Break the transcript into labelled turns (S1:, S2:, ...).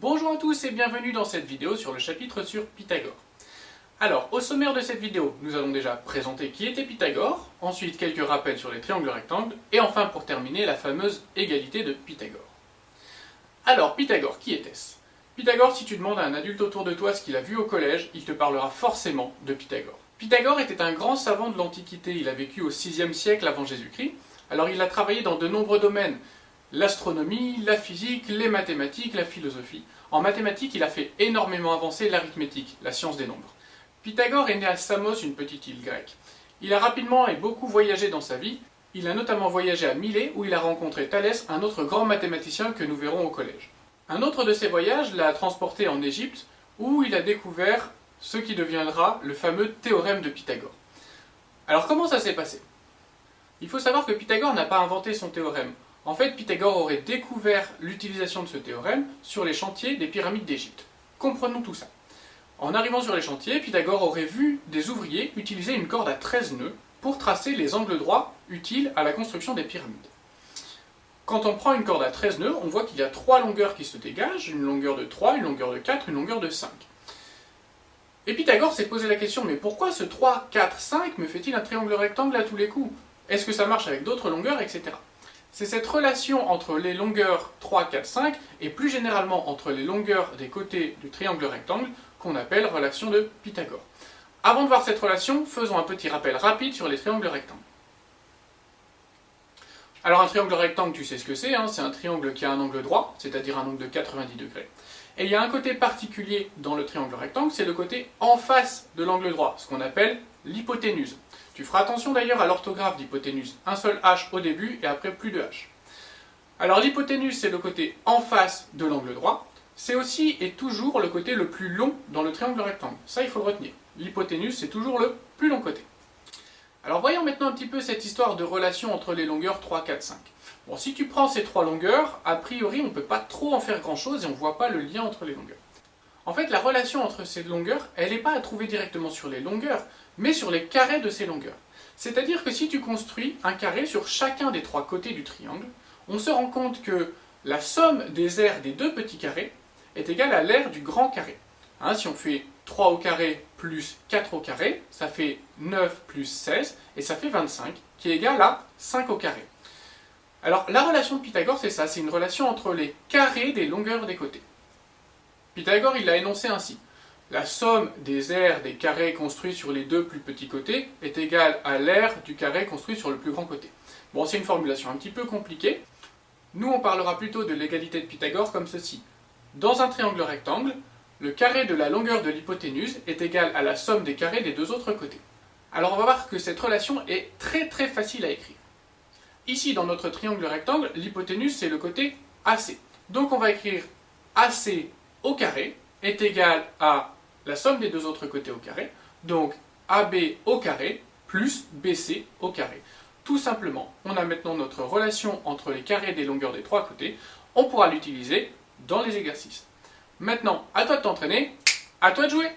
S1: Bonjour à tous et bienvenue dans cette vidéo sur le chapitre sur Pythagore. Alors, au sommaire de cette vidéo, nous allons déjà présenter qui était Pythagore, ensuite quelques rappels sur les triangles rectangles, et enfin pour terminer la fameuse égalité de Pythagore. Alors, Pythagore, qui était-ce? Pythagore, si tu demandes à un adulte autour de toi ce qu'il a vu au collège, il te parlera forcément de Pythagore. Pythagore était un grand savant de l'Antiquité, il a vécu au 6e siècle avant Jésus-Christ, alors il a travaillé dans de nombreux domaines, l'astronomie, la physique, les mathématiques, la philosophie. En mathématiques, il a fait énormément avancer l'arithmétique, la science des nombres. Pythagore est né à Samos, une petite île grecque. Il a rapidement et beaucoup voyagé dans sa vie. Il a notamment voyagé à Milet, où il a rencontré Thalès, un autre grand mathématicien que nous verrons au collège. Un autre de ses voyages l'a transporté en Égypte, où il a découvert ce qui deviendra le fameux théorème de Pythagore. Alors comment ça s'est passé? Il faut savoir que Pythagore n'a pas inventé son théorème. En fait, Pythagore aurait découvert l'utilisation de ce théorème sur les chantiers des pyramides d'Égypte. Comprenons tout ça. En arrivant sur les chantiers, Pythagore aurait vu des ouvriers utiliser une corde à 13 nœuds pour tracer les angles droits utiles à la construction des pyramides. Quand on prend une corde à 13 nœuds, on voit qu'il y a 3 longueurs qui se dégagent, une longueur de 3, une longueur de 4, une longueur de 5. Et Pythagore s'est posé la question, mais pourquoi ce 3, 4, 5 me fait-il un triangle rectangle à tous les coups? Est-ce que ça marche avec d'autres longueurs, etc. C'est cette relation entre les longueurs 3, 4, 5 et plus généralement entre les longueurs des côtés du triangle rectangle qu'on appelle relation de Pythagore. Avant de voir cette relation, faisons un petit rappel rapide sur les triangles rectangles. Alors un triangle rectangle, tu sais ce que c'est, hein, c'est un triangle qui a un angle droit, c'est-à-dire un angle de 90 degrés. Et il y a un côté particulier dans le triangle rectangle, c'est le côté en face de l'angle droit, ce qu'on appelle l'hypoténuse. Tu feras attention d'ailleurs à l'orthographe d'hypoténuse, un seul H au début et après plus de H. Alors l'hypoténuse, c'est le côté en face de l'angle droit, c'est aussi et toujours le côté le plus long dans le triangle rectangle. Ça, il faut le retenir. L'hypoténuse, c'est toujours le plus long côté. Alors voyons maintenant un petit peu cette histoire de relation entre les longueurs 3, 4, 5. Bon, si tu prends ces 3 longueurs, a priori, on ne peut pas trop en faire grand-chose et on ne voit pas le lien entre les longueurs. En fait, la relation entre ces longueurs, elle n'est pas à trouver directement sur les longueurs, mais sur les carrés de ces longueurs. C'est-à-dire que si tu construis un carré sur chacun des 3 côtés du triangle, on se rend compte que la somme des aires des 2 petits carrés est égale à l'aire du grand carré. Hein, si on fait 3 au carré plus 4 au carré, ça fait 9 plus 16, et ça fait 25, qui est égal à 5 au carré. Alors, la relation de Pythagore, c'est ça, c'est une relation entre les carrés des longueurs des côtés. Pythagore, il l'a énoncé ainsi. La somme des aires des carrés construits sur les 2 plus petits côtés est égale à l'aire du carré construit sur le plus grand côté. Bon, c'est une formulation un petit peu compliquée. Nous, on parlera plutôt de l'égalité de Pythagore comme ceci. Dans un triangle rectangle, le carré de la longueur de l'hypoténuse est égal à la somme des carrés des 2 autres côtés. Alors, on va voir que cette relation est très facile à écrire. Ici, dans notre triangle rectangle, l'hypoténuse, c'est le côté AC. Donc, on va écrire AC au carré est égal à la somme des 2 autres côtés au carré, donc AB au carré plus BC au carré. Tout simplement, on a maintenant notre relation entre les carrés des longueurs des 3 côtés, on pourra l'utiliser dans les exercices. Maintenant, à toi de t'entraîner, à toi de jouer!